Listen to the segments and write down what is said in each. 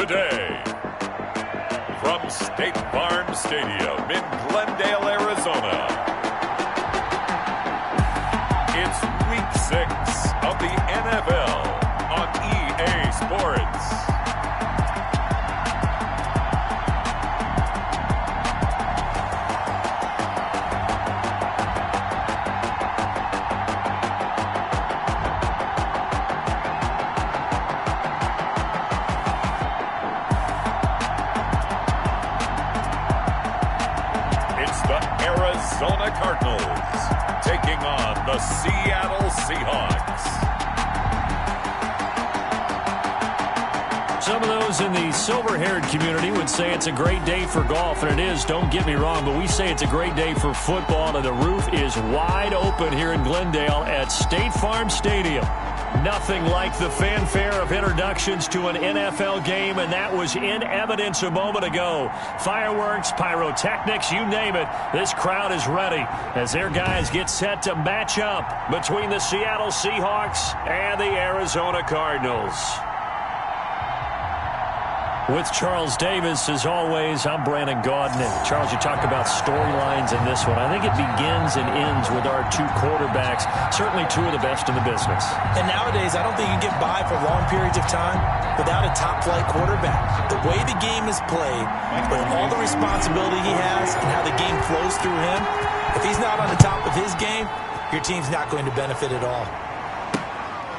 today. From State Farm Stadium in Glendale, Arizona, it's Week 6 of the NFL on EA Sports. Arizona Cardinals taking on the Seattle Seahawks. Some of those in the silver-haired community would say it's a great day for golf, and it is, don't get me wrong, but we say it's a great day for football, and the roof is wide open here in Glendale at State Farm Stadium. Nothing like the fanfare of introductions to an NFL game, and that was in evidence a moment ago. Fireworks, pyrotechnics, you name it. This crowd is ready as their guys get set to match up between the Seattle Seahawks and the Arizona Cardinals. With Charles Davis, as always, I'm Brandon Gaudin. And Charles, you talk about storylines in this one. I think it begins and ends with our two quarterbacks, certainly two of the best in the business. And nowadays, I don't think you can get by for long periods of time without a top-flight quarterback. The way the game is played, with all the responsibility he has and how the game flows through him, if he's not on the top of his game, your team's not going to benefit at all.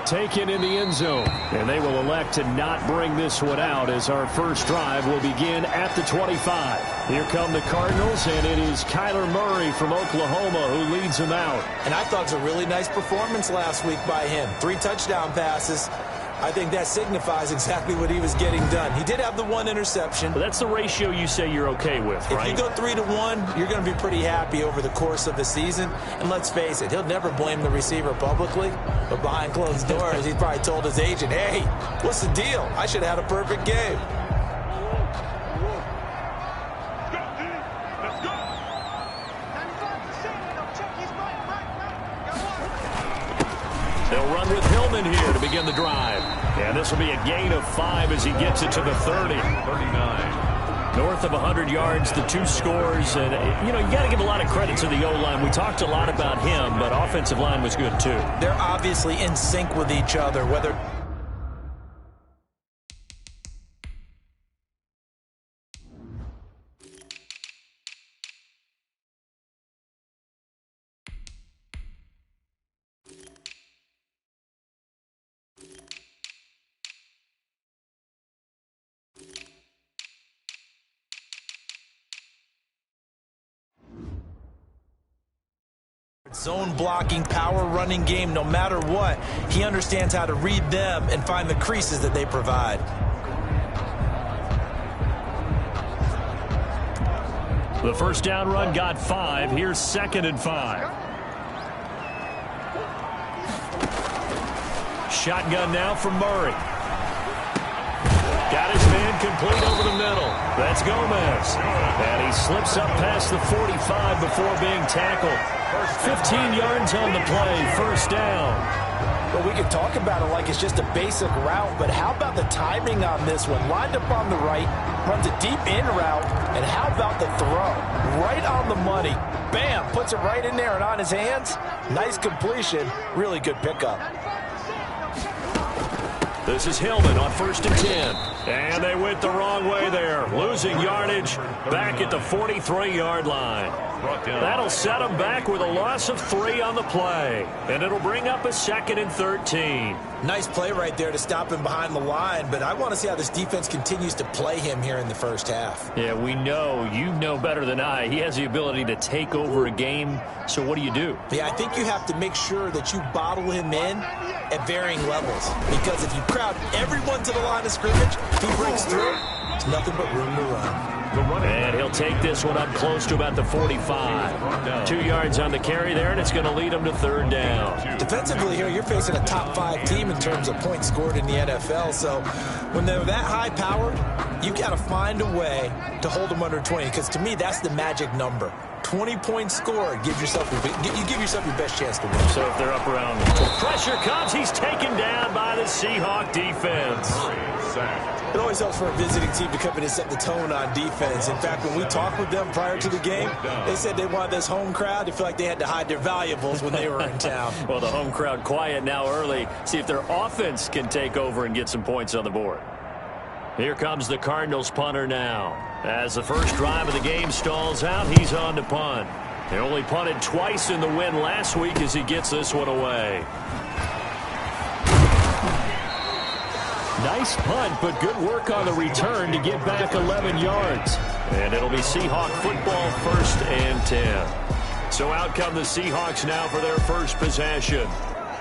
Taken in the end zone, and they will elect to not bring this one out as our first drive will begin at the 25. Here come the Cardinals, and it is Kyler Murray from Oklahoma who leads them out. And I thought it was a really nice performance last week by him. 3 touchdown passes. I think that signifies exactly what he was getting done. He did have the 1 interception. But that's the ratio you say you're okay with, right? If you go 3-1, you're going to be pretty happy over the course of the season. And let's face it, he'll never blame the receiver publicly. But behind closed doors, he probably told his agent, hey, what's the deal? I should have had a perfect game. They'll run with Hillman here to begin the drive. And this will be a gain of 5 as he gets it to the 30. 39. North of 100 yards, the 2 scores. And, you know, you got to give a lot of credit to the O-line. We talked a lot about him, but offensive line was good, too. They're obviously in sync with each other, whether... zone blocking, power running game, no matter what, he understands how to read them and find the creases that they provide. The first down run got 5. Here's 2nd and 5. Shotgun now from Murray. Got his man complete over the middle. That's Gomez. And he slips up past the 45 before being tackled. 15 yards on the play, first down. Well, we could talk about it like it's just a basic route, but how about the timing on this one? Lined up on the right, runs a deep in route, and how about the throw? Right on the money. Bam, puts it right in there and on his hands. Nice completion, really good pickup. This is Hillman on 1st and 10. And they went the wrong way there. Losing yardage back at the 43-yard line. That'll set them back with a loss of 3 on the play. And it'll bring up a 2nd and 13. Nice play right there to stop him behind the line, but I want to see how this defense continues to play him here in the first half. Yeah, we know, you know better than I, he has the ability to take over a game. So what do? Yeah, I think you have to make sure that you bottle him in at varying levels. Because if you crowd everyone to the line of scrimmage, if he breaks through, it's nothing but room to run. And he'll take this one up close to about the 45. 2 yards on the carry there, and it's going to lead him to 3rd down. Defensively here, you're facing a top 5 team in terms of points scored in the NFL. So when they're that high powered, you got to find a way to hold them under 20. Because to me, that's the magic number. 20-point score. You give yourself your best chance to win. So if they're up around, pressure comes. He's taken down by the Seahawk defense. It always helps for a visiting team to come in and set the tone on defense. In fact, when we talked with them prior to the game, they said they wanted this home crowd to feel like they had to hide their valuables when they were in town. Well, the home crowd quiet now early. See if their offense can take over and get some points on the board. Here comes the Cardinals punter now. As the first drive of the game stalls out, he's on to punt. He only punted twice in the win last week as he gets this one away. Nice punt, but good work on the return to get back 11 yards. And it'll be Seahawk football, 1st and 10. So out come the Seahawks now for their first possession.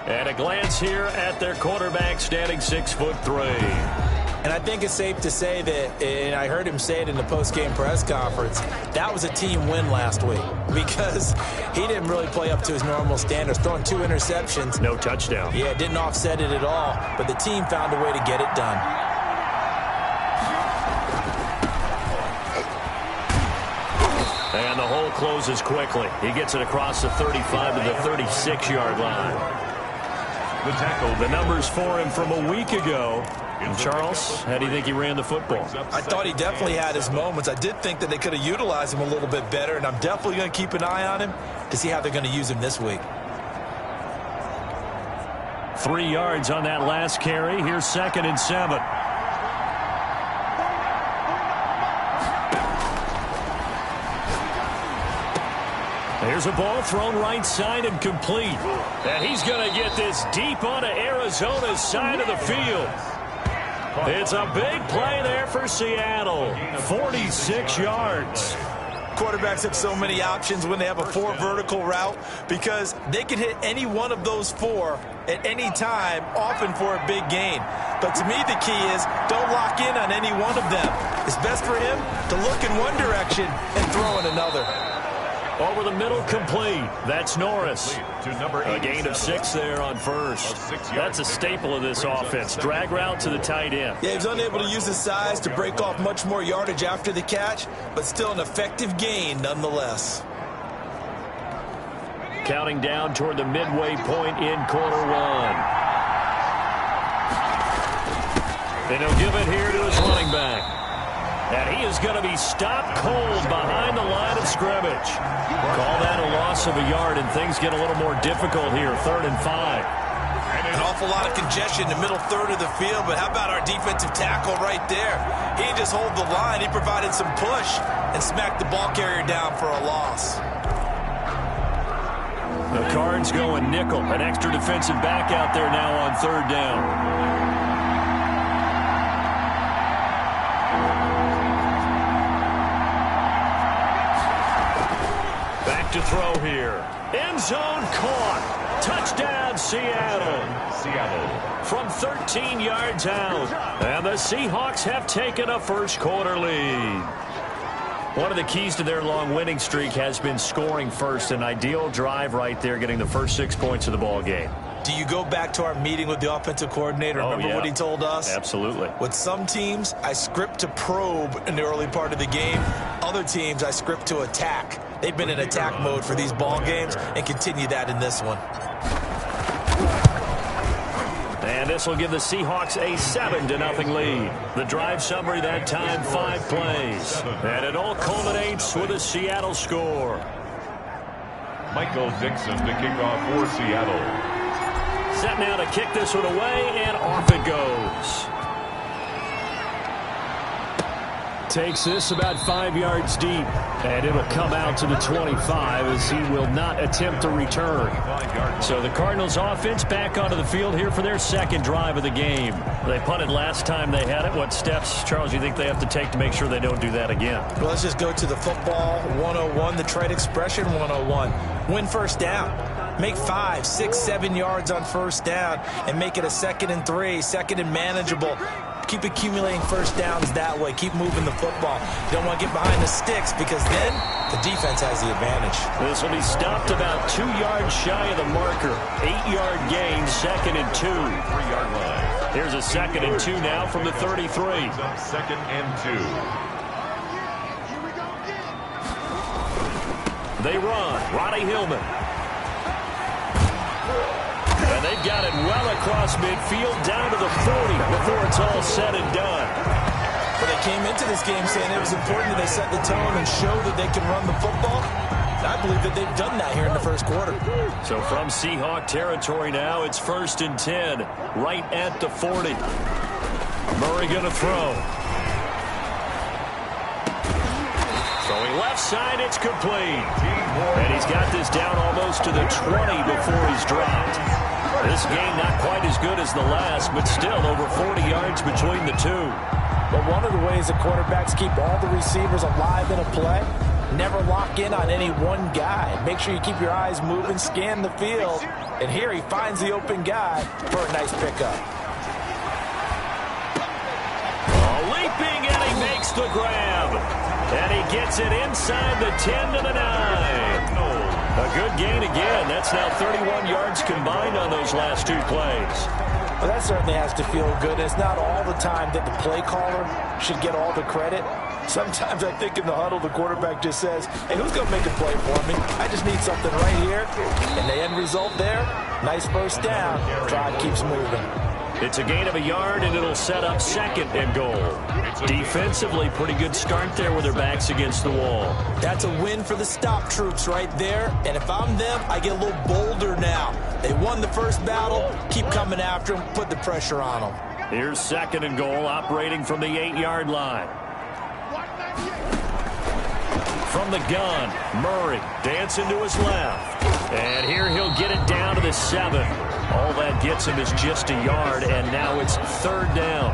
At a glance here at their quarterback, standing 6'3". And I think it's safe to say that, and I heard him say it in the post-game press conference, that was a team win last week because he didn't really play up to his normal standards, throwing 2 interceptions. No touchdown. Yeah, didn't offset it at all, but the team found a way to get it done. And the hole closes quickly. He gets it across the 35 to the 36-yard line. The tackle, the numbers for him from a week ago. And Charles, how do you think he ran the football? I thought he definitely had his moments. I did think that they could have utilized him a little bit better, and I'm definitely going to keep an eye on him to see how they're going to use him this week. 3 yards on that last carry. Here's 2nd and 7. There's a ball thrown right side and complete. And he's going to get this deep onto Arizona's side of the field. It's a big play there for Seattle. 46 yards. Quarterbacks have so many options when they have a 4 vertical route because they can hit any one of those 4 at any time, often for a big gain. But to me, the key is don't lock in on any one of them. It's best for him to look in one direction and throw in another. Over the middle, complete. That's Norris. A gain of 6 there on first. That's a staple of this offense. Drag route to the tight end. Yeah, he was unable to use his size to break off much more yardage after the catch, but still an effective gain nonetheless. Counting down toward the midway point in quarter 1. And he'll give it here to his running back. And he is going to be stopped cold behind the line of scrimmage. Call that a loss of a yard, and things get a little more difficult here. 3rd and 5. An awful lot of congestion in the middle third of the field, but how about our defensive tackle right there? He didn't just hold the line. He provided some push and smacked the ball carrier down for a loss. The Cards going nickel. An extra defensive back out there now on 3rd down. To throw here. End zone caught. Touchdown, Seattle. From 13 yards out. And the Seahawks have taken a first quarter lead. One of the keys to their long winning streak has been scoring first. An ideal drive right there, getting the first 6 points of the ball game. Do you go back to our meeting with the offensive coordinator? Remember what he told us? Absolutely. With some teams, I script to probe in the early part of the game. Other teams, I script to attack. They've been in attack mode for these ball games and continue that in this one. And this will give the Seahawks a 7-0 lead. The drive summary that time, 5 plays. And it all culminates with a Seattle score. Michael Dixon to kick off for Seattle. Set now to kick this one away, and off it goes. Takes this about 5 yards deep, and it'll come out to the 25 as he will not attempt to return. So the Cardinals offense back onto the field here for their 2nd drive of the game. They punted last time they had it. What steps, Charles, you think they have to take to make sure they don't do that again? Well, let's just go to the football 101, the trade expression 101. Win first down. Make 5, 6, 7 yards on first down and make it a 2nd and 3, 2nd and manageable. Keep accumulating first downs that way. Keep moving the football. You don't want to get behind the sticks because then the defense has the advantage. This will be stopped about 2 yards shy of the marker. 8-yard gain, 2nd and 2. 3-yard line. Here's a 2nd and 2 now from the 33. 2nd and 2. They run. Ronnie Hillman. And they've got it well across midfield down to the 40 before it's all said and done. Well, they came into this game saying it was important that they set the tone and show that they can run the football. I believe that they've done that here in the first quarter. So from Seahawk territory now, it's 1st and 10, right at the 40. Murray going to throw. Throwing left side, it's complete. And he's got this down almost to the 20 before he's dropped. This game not quite as good as the last, but still over 40 yards between the two. But one of the ways the quarterbacks keep all the receivers alive in a play, never lock in on any one guy. Make sure you keep your eyes moving, scan the field. And here he finds the open guy for a nice pickup. Leaping, and he makes the grab. And he gets it inside the 10 to the 9. A good gain again. That's now 31 yards combined on those last two plays. Well, that certainly has to feel good. It's not all the time that the play caller should get all the credit. Sometimes I think in the huddle, the quarterback just says, hey, who's going to make a play for me? I just need something right here. And the end result there, nice first down. Drive keeps moving. It's a gain of a yard, and it'll set up 2nd and goal. Defensively, pretty good start there with their backs against the wall. That's a win for the stop troops right there. And if I'm them, I get a little bolder now. They won the first battle. Keep coming after them. Put the pressure on them. Here's 2nd and goal, operating from the 8-yard line. From the gun, Murray dancing to his left. And here he'll get it down to the 7. All that gets him is just a yard, and now it's 3rd down.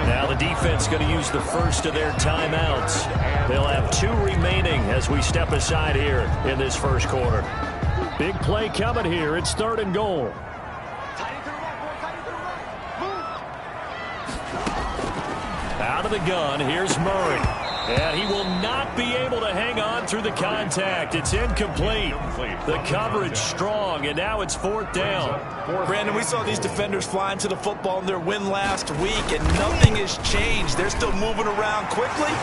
Now the defense going to use the first of their timeouts. They'll have 2 remaining as we step aside here in this first quarter. Big play coming here. It's 3rd and goal. Out of the gun, here's Murray. And he will not be able to hang on through the contact. It's incomplete. The coverage strong, and now it's 4th down. Brandon, we saw these defenders flying to the football in their win last week, and nothing has changed. They're still moving around quickly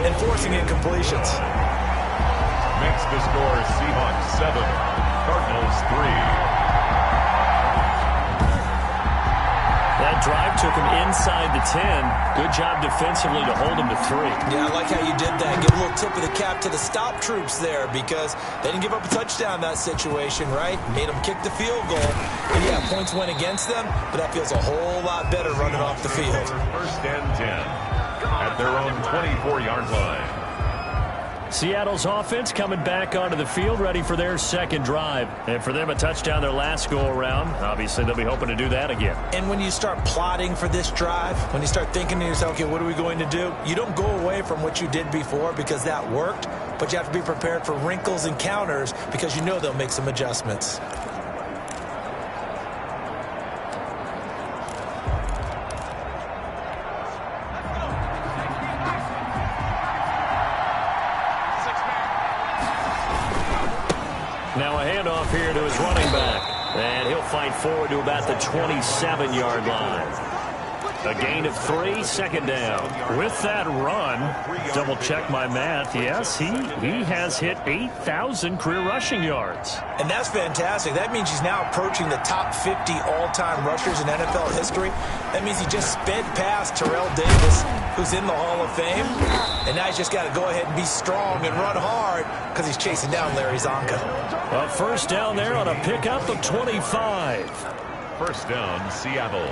and forcing incompletions. Makes the score Seahawks 7, Cardinals 3. That drive took him inside the 10. Good job defensively to hold him to 3. Yeah, I like how you did that. Give a little tip of the cap to the stop troops there because they didn't give up a touchdown in that situation, right? Made them kick the field goal. And yeah, points went against them, but that feels a whole lot better running off the field. 1st and 10 at their own 24-yard line. Seattle's offense coming back onto the field, ready for their 2nd drive. And for them, a touchdown their last go-around. Obviously, they'll be hoping to do that again. And when you start plotting for this drive, when you start thinking to yourself, okay, what are we going to do? You don't go away from what you did before because that worked, but you have to be prepared for wrinkles and counters because you know they'll make some adjustments. Now a handoff here to his running back. And he'll fight forward to about the 27-yard line. A gain of 3, 2nd down. With that run, double check my math. Yes, he has hit 8,000 career rushing yards. And that's fantastic. That means he's now approaching the top 50 all-time rushers in NFL history. That means he just sped past Terrell Davis, who's in the Hall of Fame. And now he's just got to go ahead and be strong and run hard because he's chasing down Larry Zonka. A 1st down there on a pickup of 25. 1st down, Seattle.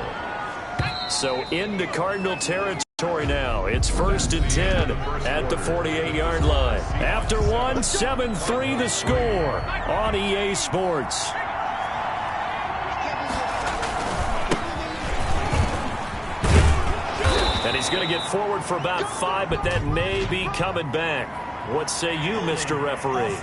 So into Cardinal territory now. It's 1st and 10 at the 48-yard line. After one, 7-3 the score on EA Sports. And he's going to get forward for about 5, but that may be coming back. What say you, Mr. Referee?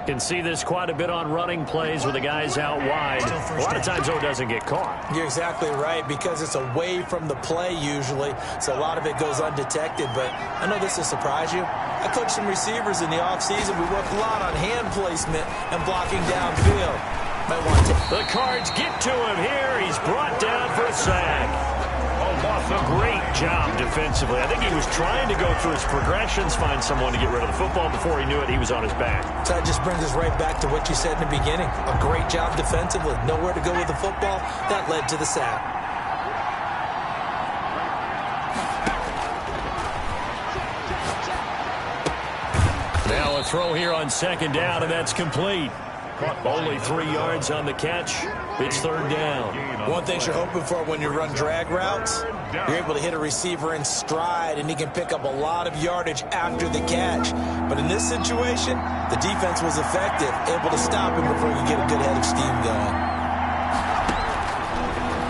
Can see this quite a bit on running plays with the guys out wide. A lot of times, though, it doesn't get caught. You're exactly right because it's away from the play usually, so a lot of it goes undetected. But I know this will surprise you. I coached some receivers in the offseason. We work a lot on hand placement and blocking downfield. Might want to. The Cards get to him here. He's brought down for a sack. A loss of Great job defensively. I think he was trying to go through his progressions, find someone to get rid of the football. Before he knew it, he was on his back. So that just brings us right back to what you said in the beginning. A great job defensively. Nowhere to go with the football. That led to the sack. Now a throw here on second down, and that's complete. Only 3 yards on the catch. It's third down. One thing you're hoping for when you run drag routes, you're able to hit a receiver in stride, and he can pick up a lot of yardage after the catch. But in this situation, the defense was effective, able to stop him before he could get a good head of steam going.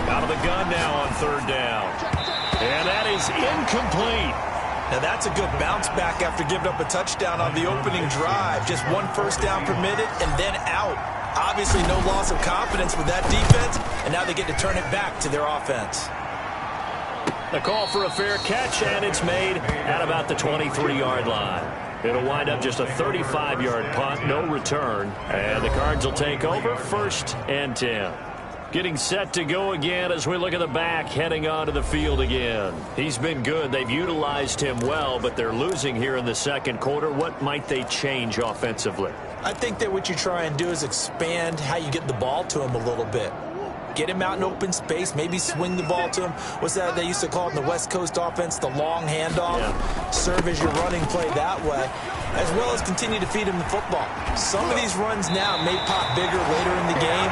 Out of the gun now on third down. And that is incomplete. Now that's a good bounce back after giving up a touchdown on the opening drive. Just 1 first down permitted and then out. Obviously no loss of confidence with that defense, and now they get to turn it back to their offense. A call for a fair catch, and it's made at about the 23-yard line. It'll wind up just a 35-yard punt, no return, and the Cards will take over 1st and 10. Getting set to go again as we look at the back, heading onto the field again. He's been good. They've utilized him well, but they're losing here in the second quarter. What might they change offensively? I think that what you try and do is expand how you get the ball to him a little bit. Get him out in open space, maybe swing the ball to him. What's that they used to call it in the West Coast offense, the long handoff? Yeah. Serve as your running play that way, as well as continue to feed him the football. Some of these runs now may pop bigger later in the game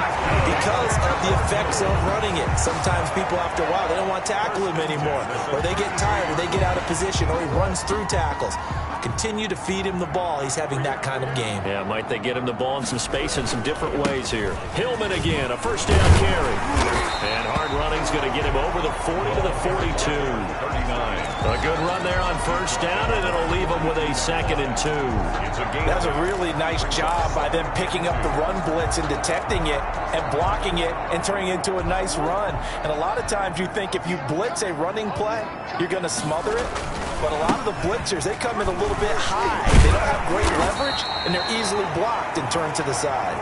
because of the effects of running it. Sometimes people, after a while, they don't want to tackle him anymore, or they get tired, or they get out of position, or he runs through tackles. Continue to feed him the ball. He's having that kind of game. Yeah, might they get him the ball in some space in some different ways here. Hillman again, a first down carry. And hard running's going to get him over the 40 to the 42. 39. A good run there on first down, and it'll leave him with a 2nd and 2. That's a really nice job by them picking up the run blitz and detecting it and blocking it and turning it into a nice run. And a lot of times you think if you blitz a running play, you're going to smother it. But a lot of the blitzers, they come in a little bit high. They don't have great leverage, and they're easily blocked and turned to the side.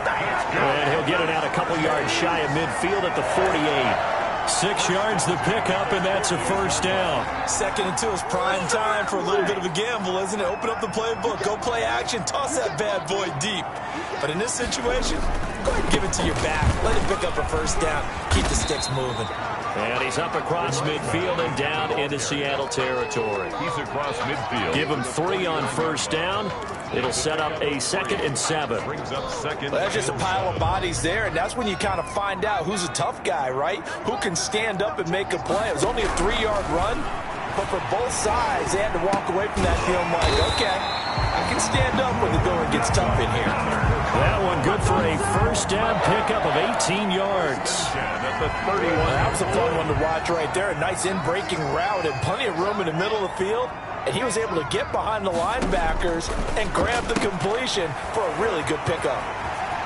And he'll get it out a couple yards shy of midfield at the 48. 6 yards the pickup, and that's a first down. 2nd and 2 is prime time for a little bit of a gamble, isn't it? Open up the playbook, go play action, toss that bad boy deep. But in this situation, go ahead and give it to your back. Let him pick up a first down. Keep the sticks moving. And he's up across midfield and down into Seattle territory. He's across midfield. Give him 3 on first down. It'll set up a 2nd and 7. Brings up 2nd. Well, that's just a pile of bodies there, and that's when you kind of find out who's a tough guy, right? Who can stand up and make a play. It was only a 3-yard run, but for both sides, they had to walk away from that feeling like, okay, I can stand up when the going gets tough in here. That one good for a first down pickup of 18 yards. The 31. That was a fun one to watch right there. A nice in-breaking route and plenty of room in the middle of the field. And he was able to get behind the linebackers and grab the completion for a really good pickup.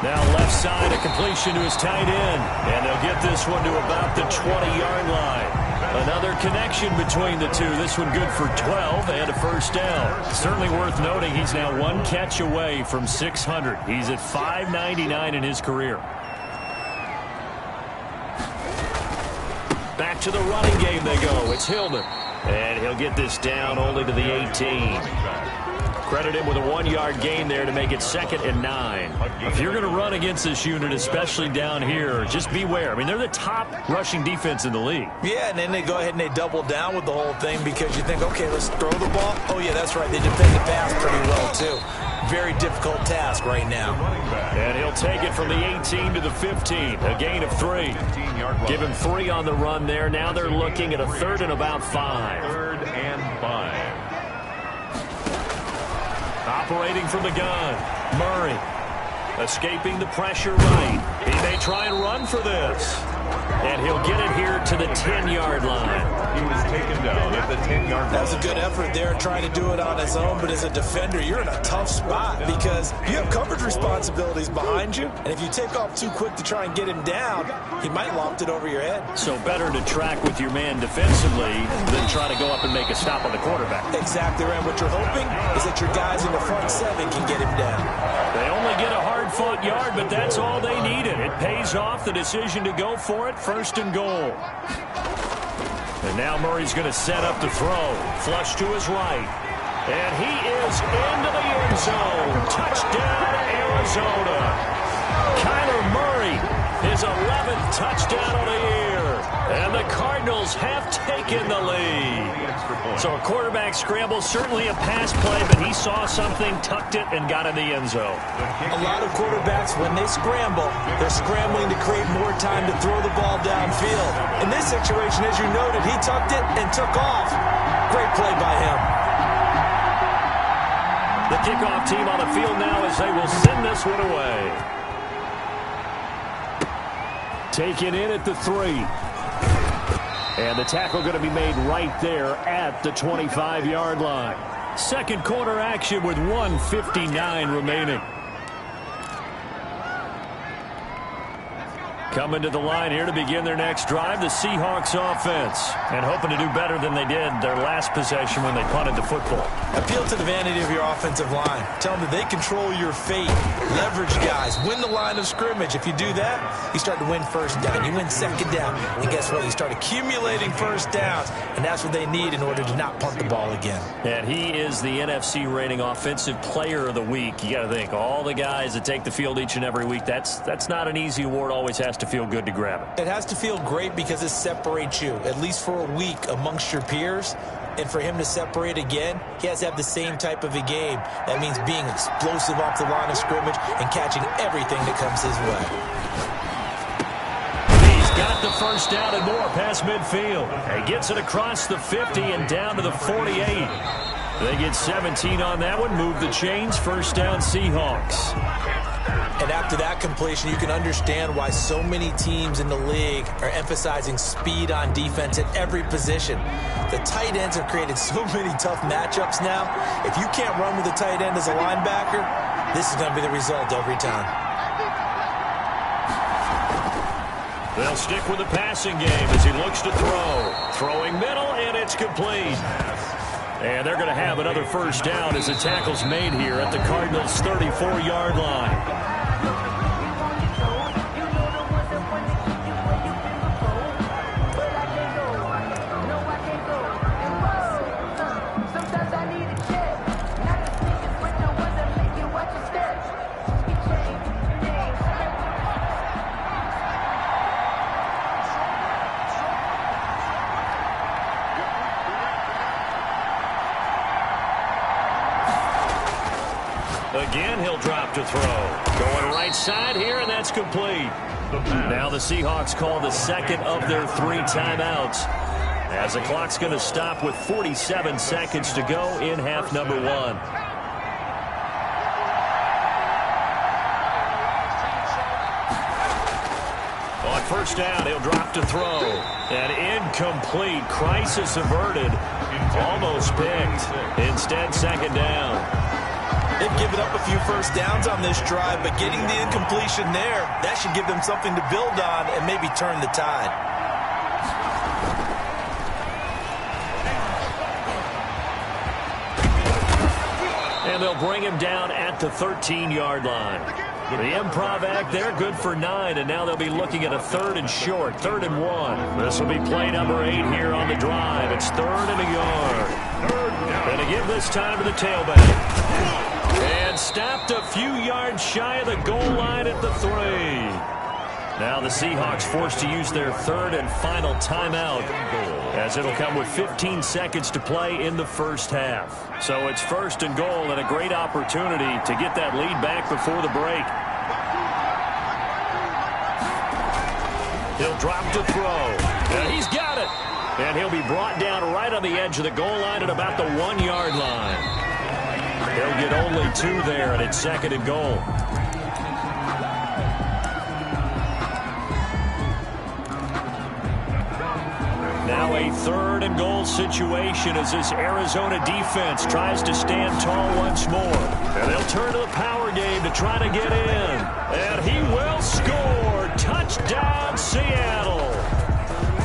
Now left side, a completion to his tight end. And they'll get this one to about the 20-yard line. Another connection between the two. This one good for 12 and a first down. Certainly worth noting he's now 1 catch away from 600. He's at 599 in his career. Back to the running game they go. It's Hillman. And he'll get this down only to the 18. Credit him with a 1-yard gain there to make it 2nd and 9. If you're going to run against this unit, especially down here, just beware. I mean, they're the top rushing defense in the league. Yeah, and then they go ahead and they double down with the whole thing because you think, okay, let's throw the ball. Oh, yeah, that's right. They defend the pass pretty well, too. Very difficult task right now. And he'll take it from the 18 to the 15. A gain of 3. Give him 3 on the run there. Now they're looking at a 3rd and about 5. 3rd and 5. Operating from the gun, Murray. Escaping the pressure right. He may try and run for this. And he'll get it here to the 10-yard line. He was taken down at the 10-yard line. That was a good effort there, trying to do it on his own. But as a defender, you're in a tough spot because you have coverage responsibilities behind you. And if you take off too quick to try and get him down, he might loft it over your head. So better to track with your man defensively than try to go up and make a stop on the quarterback. Exactly right. What you're hoping is that your guys in the front 7 can get him down. They only get a hard-fought yard, but that's all they needed. It pays off the decision to go for it, 1st and goal. And now Murray's going to set up to throw. Flush to his right. And he is into the end zone. Touchdown, Arizona. Kyler Murray, his 11th touchdown of the year. And the Cardinals have taken the lead. So a quarterback scramble, certainly a pass play, but he saw something, tucked it, and got in the end zone. A lot of quarterbacks, when they scramble, they're scrambling to create more time to throw the ball downfield. In this situation, as you noted, he tucked it and took off. Great play by him. The kickoff team on the field now as they will send this one away. Taken in at the 3. And the tackle going to be made right there at the 25-yard line. Second quarter action with 1:59 remaining. Coming to the line here to begin their next drive, the Seahawks offense. And hoping to do better than they did their last possession when they punted the football. Appeal to the vanity of your offensive line. Tell them that they control your fate. Leverage guys. Win the line of scrimmage. If you do that, you start to win first down. You win second down. And guess what? You start accumulating first downs. And that's what they need in order to not punt the ball again. And he is the NFC rating offensive player of the week. You got to think, all the guys that take the field each and every week, that's not an easy award. Always has to feel good to grab it. It has to feel great because it separates you, at least for a week, amongst your peers. And for him to separate again, he has to have the same type of a game. That means being explosive off the line of scrimmage and catching everything that comes his way. He's got the first down and more past midfield. He gets it across the 50 and down to the 48. They get 17 on that one. Move the chains. First down, Seahawks. And after that completion, you can understand why so many teams in the league are emphasizing speed on defense at every position. The tight ends have created so many tough matchups now. If you can't run with a tight end as a linebacker, this is going to be the result every time. They'll stick with the passing game as he looks to throw. Throwing middle, and it's complete. And they're going to have another first down as the tackle's made here at the Cardinals' 34-yard line. Again, he'll drop to throw. Going right side here, and that's complete. Now the Seahawks call the second of their 3 timeouts, as the clock's going to stop with 47 seconds to go in half number 1. On first down, he'll drop to throw. And incomplete. Crisis averted. Almost picked. Instead, second down. They've given up a few first downs on this drive, but getting the incompletion there, that should give them something to build on and maybe turn the tide. And they'll bring him down at the 13-yard line. The improv act there, good for 9, and now they'll be looking at a 3rd and short, 3rd and 1. This will be play number 8 here on the drive. It's 3rd and a yard. And to give this time to the tailback. And stopped a few yards shy of the goal line at the 3. Now the Seahawks forced to use their 3rd and final timeout, as it'll come with 15 seconds to play in the first half. So it's 1st and goal, and a great opportunity to get that lead back before the break. He'll drop to throw. And he's got it. And he'll be brought down right on the edge of the goal line at about the 1-yard line. They'll get only 2 there, and it's 2nd and goal. Now a 3rd and goal situation as this Arizona defense tries to stand tall once more. And they'll turn to the power game to try to get in. And he will score. Touchdown, Seattle.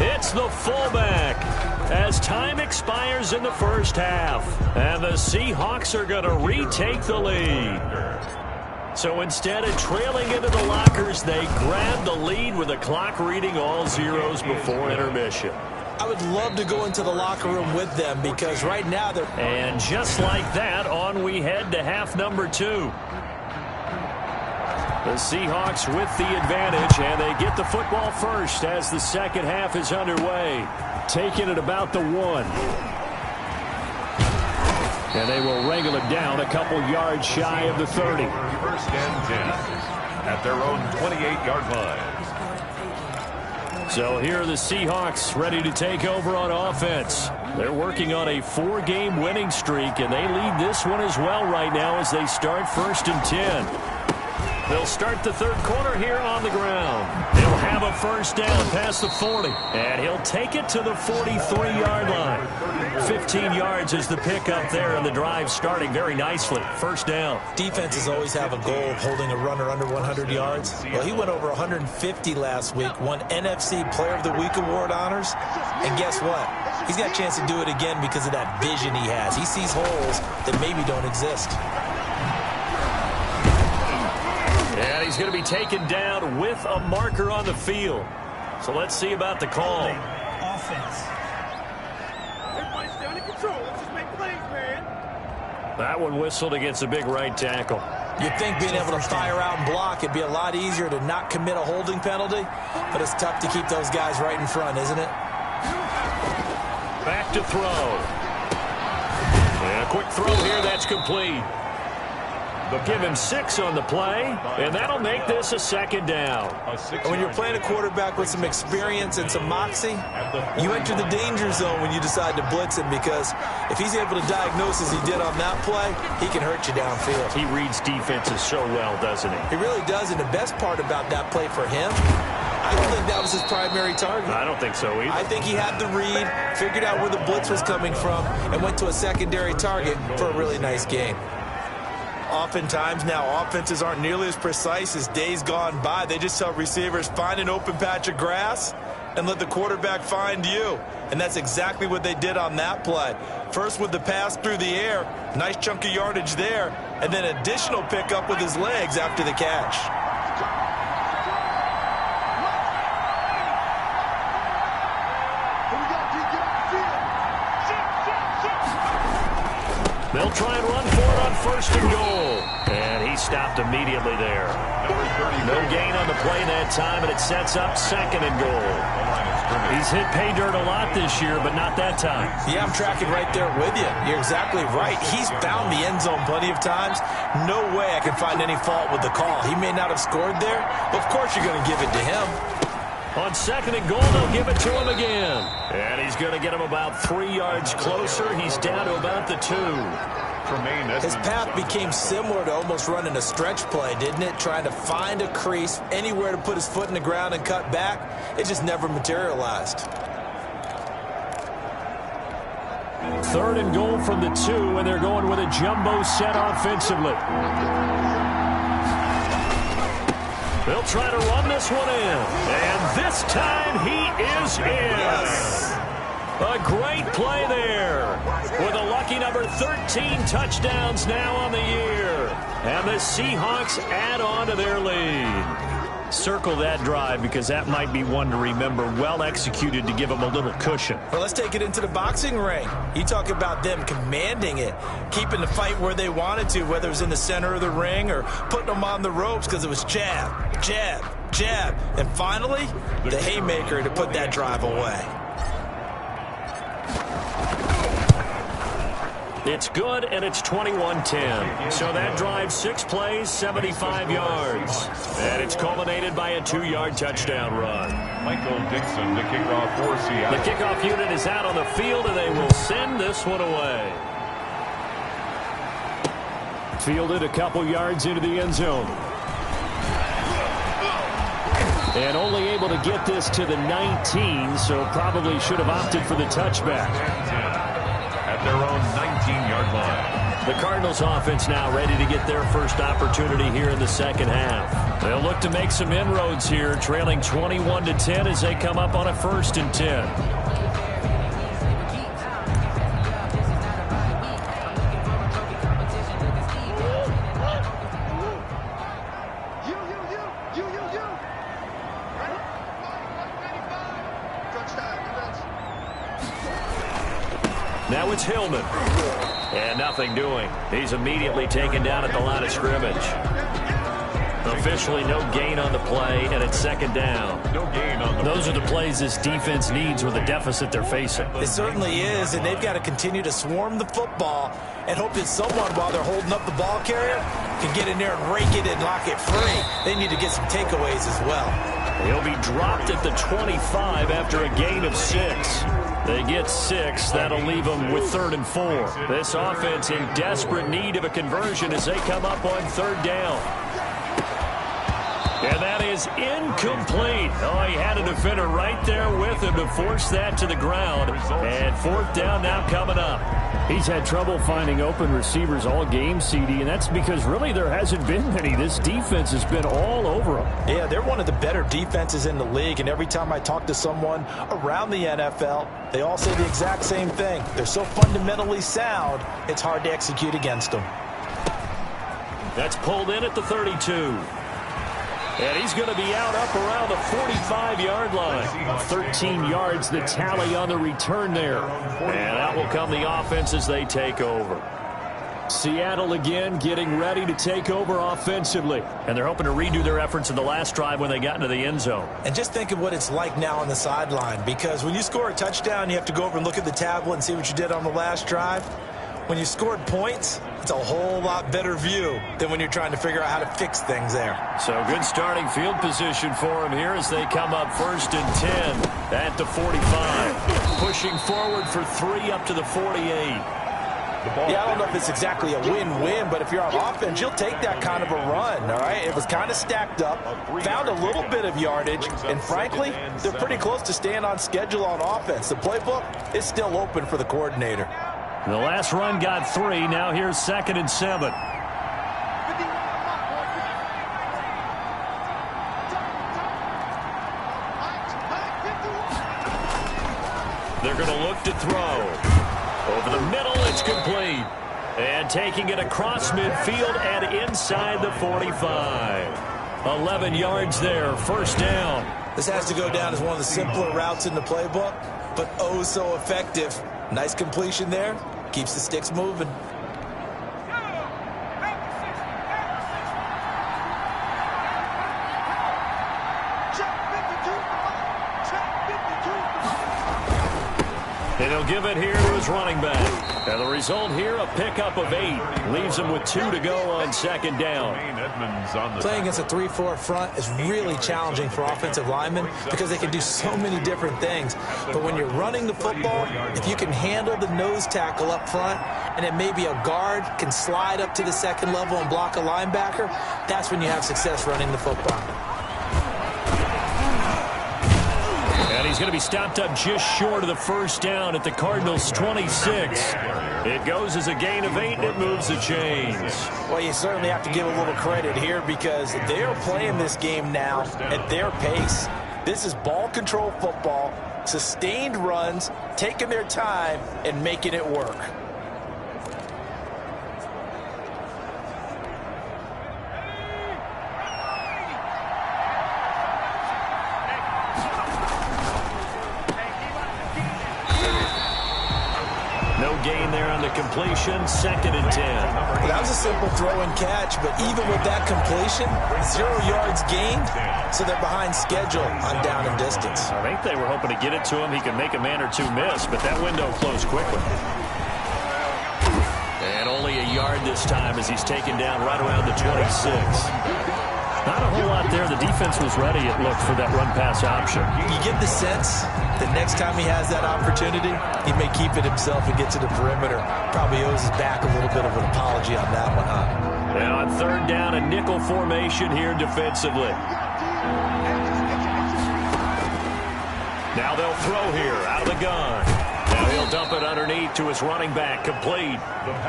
It's the fullback as time expires in the first half. And the Seahawks are going to retake the lead. So instead of trailing into the lockers, they grab the lead with the clock reading all zeros before intermission. I would love to go into the locker room with them because right now they're... And just like that, on we head to half number 2. The Seahawks with the advantage, and they get the football first as the second half is underway. Taking it about the 1. And they will wrangle it down a couple yards shy of the 30. First and 10 at their own 28-yard line. So here are the Seahawks ready to take over on offense. They're working on a 4-game winning streak, and they lead this one as well right now as they start first and 10. They'll start the third quarter here on the ground. He'll have a first down past the 40, and he'll take it to the 43-yard line. 15 yards is the pickup there, and the drive starting very nicely. First down. Defenses always have a goal of holding a runner under 100 yards. Well, he went over 150 last week, won NFC Player of the Week award honors, and guess what? He's got a chance to do it again because of that vision he has. He sees holes that maybe don't exist. And he's going to be taken down with a marker on the field. So let's see about the call. Offense. Everybody's down in control. Let's just make plays, man. That one whistled against a big right tackle. You'd think being able to fire out and block, it'd be a lot easier to not commit a holding penalty, but it's tough to keep those guys right in front, isn't it? Back to throw. And a quick throw here, that's complete. They'll give him 6 on the play, and that'll make this a second down. And when you're playing a quarterback with some experience and some moxie, you enter the danger zone when you decide to blitz him because if he's able to diagnose as he did on that play, he can hurt you downfield. He reads defenses so well, doesn't he? He really does, and the best part about that play for him, I don't think that was his primary target. I don't think so either. I think he had the read, figured out where the blitz was coming from, and went to a secondary target for a really nice game. Oftentimes now, offenses aren't nearly as precise as days gone by. They just tell receivers, find an open patch of grass and let the quarterback find you. And that's exactly what they did on that play. First with the pass through the air, nice chunk of yardage there, and then additional pickup with his legs after the catch. They'll try and run for it on first and goal. And he stopped immediately there. No gain on the play that time, and it sets up second and goal. He's hit pay dirt a lot this year, but not that time. Yeah, I'm tracking right there with you. You're exactly right. He's found the end zone plenty of times. No way I can find any fault with the call. He may not have scored there, but of course you're going to give it to him. On second and goal, they'll give it to him again. And he's going to get him about 3 yards closer. He's down to about the 2. His path became similar to almost running a stretch play, didn't it? Trying to find a crease, anywhere to put his foot in the ground and cut back. It just never materialized. Third and goal from the 2, and they're going with a jumbo set offensively. They'll try to run this one in. And this time he is in. A great play there. With a lucky number 13 touchdowns now on the year. And the Seahawks add on to their lead. Circle that drive because that might be one to remember. Well executed to give them a little cushion. Well, let's take it into the boxing ring. You talk about them commanding it, keeping the fight where they wanted to, whether it was in the center of the ring or putting them on the ropes because it was jab, jab, jab. And finally, the haymaker to put that drive away. It's good, and it's 21-10. So that drive, 6 plays, 75 yards. And it's culminated by a 2-yard touchdown run. Michael Dixon, the kickoff for Seattle. The kickoff unit is out on the field, and they will send this one away. Fielded a couple yards into the end zone. And only able to get this to the 19, so probably should have opted for the touchback. At their own 19-yard line. The Cardinals offense now ready to get their first opportunity here in the second half. They'll look to make some inroads here, trailing 21-10 as they come up on a 1st and 10. Now it's Hillman. And nothing doing. He's immediately taken down at the line of scrimmage. Officially no gain on the play, and it's second down. No gain on the Those are the plays this defense needs with the deficit they're facing. It certainly is, and they've got to continue to swarm the football and hope that someone, while they're holding up the ball carrier, can get in there and rake it and lock it free. They need to get some takeaways as well. He'll be dropped at the 25 after a gain of 6. They get 6. That'll leave them with 3rd and 4. This offense in desperate need of a conversion as they come up on 3rd down. And that is incomplete. Oh, he had a defender right there with him to force that to the ground. And 4th down now coming up. He's had trouble finding open receivers all game, CD, and that's because really there hasn't been many. This defense has been all over them. Yeah, they're one of the better defenses in the league, and every time I talk to someone around the NFL, they all say the exact same thing. They're so fundamentally sound, it's hard to execute against them. That's pulled in at the 32. And he's going to be out up around the 45-yard line. 13 yards the tally on the return there. And out will come the offense as they take over. Seattle again getting ready to take over offensively. And they're hoping to redo their efforts in the last drive when they got into the end zone. And just think of what it's like now on the sideline, because when you score a touchdown, you have to go over and look at the tablet and see what you did on the last drive. When you scored points, it's a whole lot better view than when you're trying to figure out how to fix things there. So good starting field position for him here as they come up 1st and 10 at the 45. Pushing forward for 3 up to the 48. Yeah, I don't know if it's exactly a win-win, but if you're on offense, you'll take that kind of a run, all right? It was kind of stacked up, found a little bit of yardage, and frankly, they're pretty close to staying on schedule on offense. The playbook is still open for the coordinator. The last run got 3. Now here's 2nd and 7. They're going to look to throw. Over the middle, it's complete. And taking it across midfield and inside the 45. 11 yards there, 1st down. This has to go down as one of the simpler routes in the playbook, but oh so effective. Nice completion there. Keeps the sticks moving. And he'll give it here to his running back. And the result here, a pickup of 8. Leaves him with 2 to go on 2nd down. Playing against a 3-4 front is really challenging for offensive linemen because they can do so many different things. But when you're running the football, if you can handle the nose tackle up front, and then maybe a guard can slide up to the 2nd level and block a linebacker, that's when you have success running the football. And he's going to be stopped up just short of the 1st down at the Cardinals' 26. It goes as a gain of 8, and it moves the chains. Well, you certainly have to give a little credit here because they're playing this game now at their pace. This is ball control football, sustained runs, taking their time, and making it work. Gain there on the completion, 2nd and 10. Well, that was a simple throw and catch, but even with that completion, 0 yards gained, so they're behind schedule on down and distance. I think they were hoping to get it to him. He could make a man or 2 miss, but that window closed quickly. And only a yard this time as he's taken down right around the 26. Not a whole lot there. The defense was ready, it looked, for that run-pass option. You get the sense that next time he has that opportunity, he may keep it himself and get to the perimeter. Probably owes his back a little bit of an apology on that one, huh? And on 3rd down, a nickel formation here defensively. Now they'll throw here out of the gun. Now he'll dump it underneath to his running back, complete.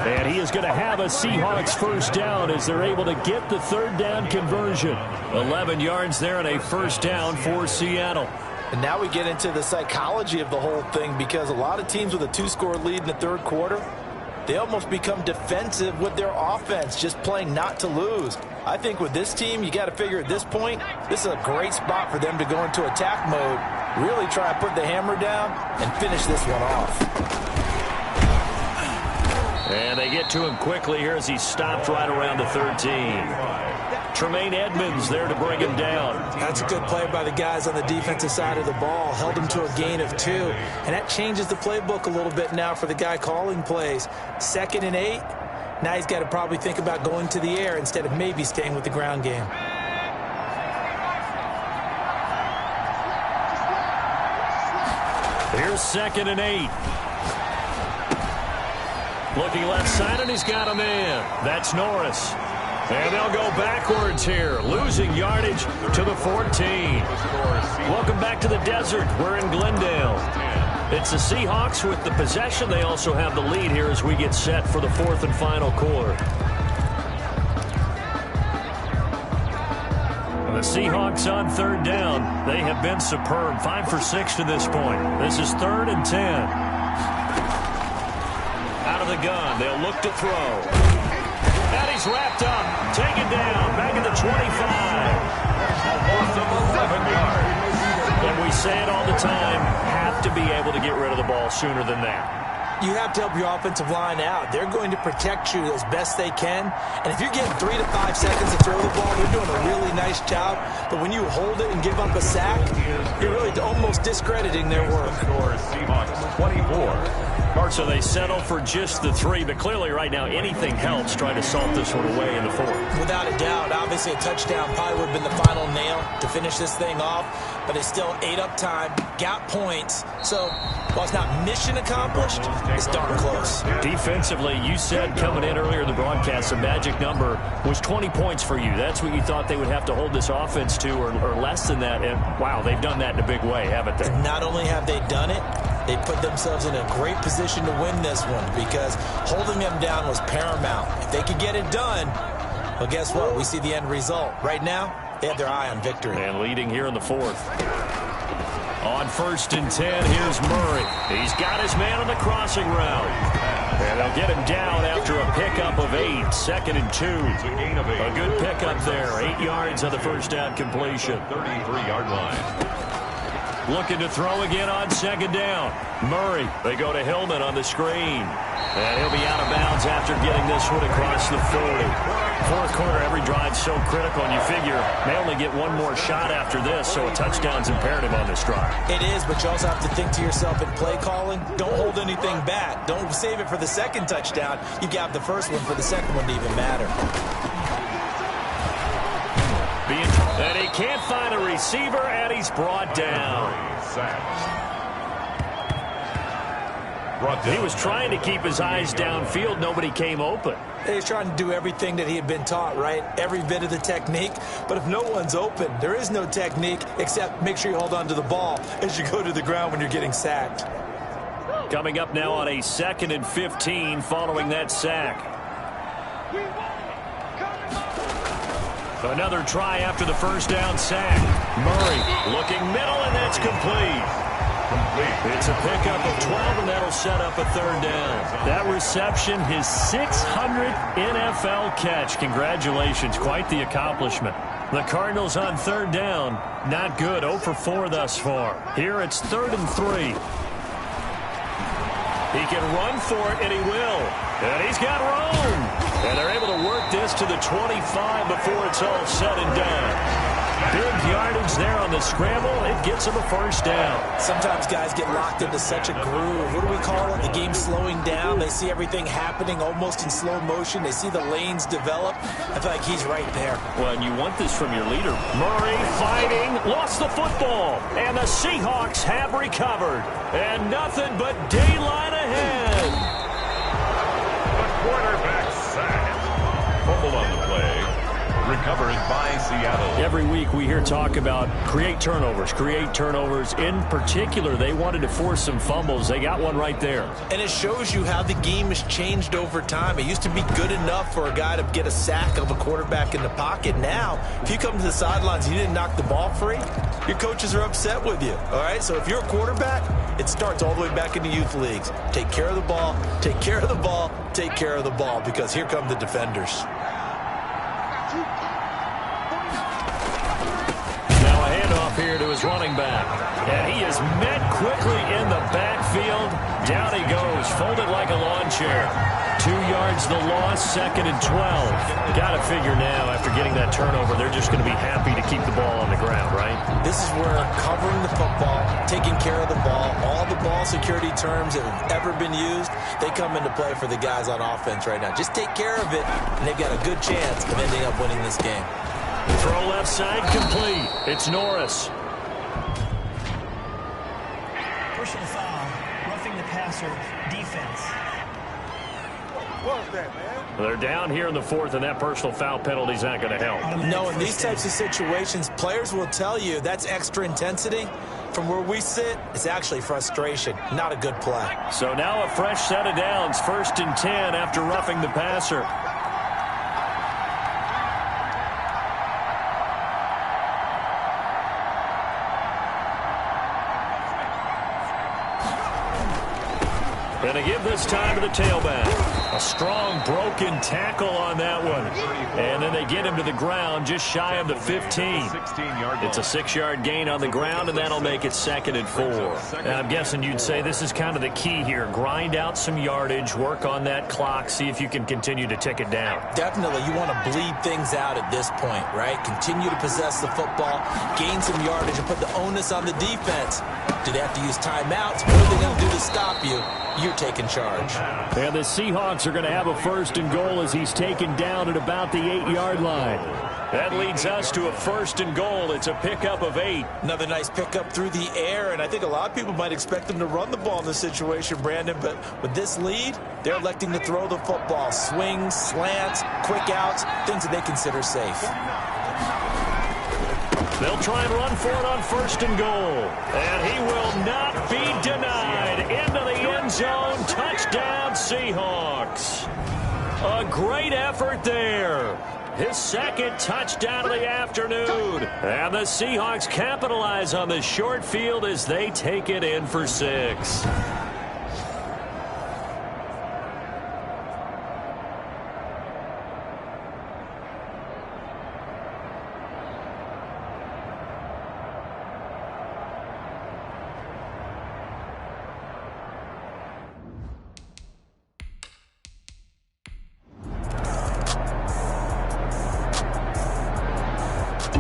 And he is going to have a Seahawks 1st down as they're able to get the 3rd down conversion. 11 yards there and a 1st down for Seattle. And now we get into the psychology of the whole thing because a lot of teams with a 2-score lead in the 3rd quarter, they almost become defensive with their offense, just playing not to lose. I think with this team, you got to figure at this point, this is a great spot for them to go into attack mode, really try to put the hammer down and finish this one off. And they get to him quickly here as he stopped right around the 13. Tremaine Edmonds there to bring him down. That's a good play by the guys on the defensive side of the ball. Held him to a gain of 2. And that changes the playbook a little bit now for the guy calling plays. 2nd and 8. Now he's got to probably think about going to the air instead of maybe staying with the ground game. Here's 2nd and 8. Looking left side, and he's got a man. That's Norris. And they'll go backwards here, losing yardage to the 14. Welcome back to the desert. We're in Glendale. It's the Seahawks with the possession. They also have the lead here as we get set for the 4th and final quarter. The Seahawks on 3rd down. They have been superb. 5 for 6 to this point. This is 3rd and 10. Out of the gun. They'll look to throw. And he's wrapped up. Taken down. Back at the 25. A loss of 11 yards. And we say it all the time. Have to be able to get rid of the ball sooner than that. You have to help your offensive line out. They're going to protect you as best they can. And if you're getting 3 to 5 seconds to throw the ball, they're doing a really nice job. But when you hold it and give up a sack, you're really almost discrediting their work. Seahawks 24. So they settle for just the 3, but clearly right now anything helps try to salt this one away in the 4th. Without a doubt, obviously a touchdown probably would have been the final nail to finish this thing off, but it's still ate up time, got points, so while it's not mission accomplished, it's darn close. Defensively, you said coming in earlier in the broadcast, the magic number was 20 points for you. That's what you thought they would have to hold this offense to, or less than that, and wow, they've done that in a big way, haven't they? Not only have they done it, they put themselves in a great position to win this one because holding them down was paramount. If they could get it done, well, guess what? We see the end result. Right now, they have their eye on victory. And leading here in the 4th. On 1st and 10, here's Murray. He's got his man on the crossing route. And they'll get him down after a pickup of 8. 2nd and 2. A good pickup there. 8 yards on the first down completion. 33-yard line. Looking to throw again on 2nd down. Murray, they go to Hillman on the screen. And he'll be out of bounds after getting this one across the 40. 4th quarter, every drive so critical, and you figure they only get one more shot after this, so a touchdown's imperative on this drive. It is, but you also have to think to yourself in play calling, don't hold anything back. Don't save it for the 2nd touchdown. You got the first one for the 2nd one to even matter. And he can't find a receiver, and he's brought down. He was trying to keep his eyes downfield. Nobody came open. He's trying to do everything that he had been taught, right? Every bit of the technique. But if no one's open, there is no technique except make sure you hold on to the ball as you go to the ground when you're getting sacked. Coming up now on a 2nd and 15 following that sack. Another try after the first down sack. Murray looking middle, and that's complete. It's a pickup of 12, and that'll set up a 3rd down. That reception, his 600th NFL catch. Congratulations. Quite the accomplishment. The Cardinals on 3rd down. Not good. 0 for 4 thus far. Here it's 3rd and 3. He can run for it, and he will. And he's got room. And they're able to work this to the 25 before it's all said and done. Big yardage there on the scramble. It gets him a 1st down. Sometimes guys get locked into such a groove. What do we call it? The game's slowing down. They see everything happening almost in slow motion. They see the lanes develop. I feel like he's right there. Well, and you want this from your leader. Murray fighting, lost the football. And the Seahawks have recovered. And nothing but daylight ahead. The quarterback sack. Fumble on the play. Recovered by Seattle. Every week we hear talk about create turnovers. In particular, they wanted to force some fumbles. They got one right there. And it shows you how the game has changed over time. It used to be good enough for a guy to get a sack of a quarterback in the pocket. Now, if you come to the sidelines and you didn't knock the ball free, your coaches are upset with you. All right? So if you're a quarterback, it starts all the way back in the youth leagues. Take care of the ball, take care of the ball, take care of the ball, because here come the defenders. Here to his running back. And he is met quickly in the backfield. Down he goes, folded like a lawn chair. 2 yards the loss, 2nd and 12. Got to figure now, after getting that turnover, they're just going to be happy to keep the ball on the ground, right? This is where covering the football, taking care of the ball, all the ball security terms that have ever been used, they come into play for the guys on offense right now. Just take care of it, and they've got a good chance of ending up winning this game. Throw left side complete. It's Norris. Personal foul, roughing the passer, defense. What was that, man? They're down here in the 4th, and that personal foul penalty is not going to help. No, in these types of situations, players will tell you that's extra intensity. From where we sit, it's actually frustration, not a good play. So now a fresh set of downs, 1st and 10 after roughing the passer. And they give this time to the tailback. A strong broken tackle on that one. And then they get him to the ground just shy of the 15. It's a 6-yard gain on the ground, and that'll make it 2nd and 4. And I'm guessing you'd say this is kind of the key here. Grind out some yardage, work on that clock, see if you can continue to tick it down. Definitely, you want to bleed things out at this point, right? Continue to possess the football, gain some yardage, and put the onus on the defense. Do they have to use timeouts? What are they going to do to stop you? You're taking charge. And the Seahawks are going to have a 1st and goal as he's taken down at about the 8-yard line. That leads us to a 1st and goal. It's a pickup of 8. Another nice pickup through the air, and I think a lot of people might expect them to run the ball in this situation, Brandon, but with this lead, they're electing to throw the football. Swings, slants, quick outs, things that they consider safe. They'll try and run for it on 1st and goal. And he will not be denied. Into the end zone. Touchdown, Seahawks. A great effort there. His 2nd touchdown of the afternoon. And the Seahawks capitalize on the short field as they take it in for 6.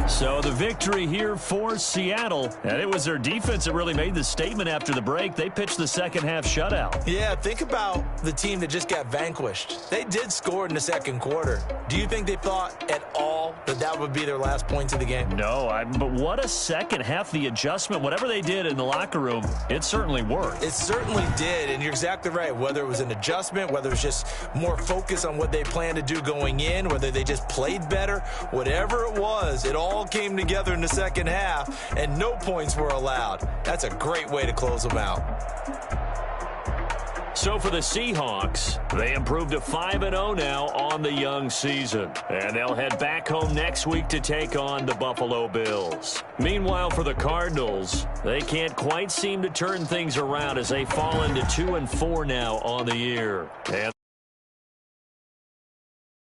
So the victory here for Seattle. And it was their defense that really made the statement after the break. They pitched the second-half shutout. Yeah, think about the team that just got vanquished. They did score in the 2nd quarter. Do you think they thought at all that that would be their last points of the game? No, but what a second half. The adjustment, whatever they did in the locker room, it certainly worked. It certainly did, and you're exactly right. Whether it was an adjustment, whether it was just more focus on what they planned to do going in, whether they just played better, whatever it was, it all came together in the 2nd half, and no points were allowed. That's a great way to close them out. So for the Seahawks, they improved to 5-0 now on the young season. And they'll head back home next week to take on the Buffalo Bills. Meanwhile, for the Cardinals, they can't quite seem to turn things around as they fall into 2-4 now on the year. And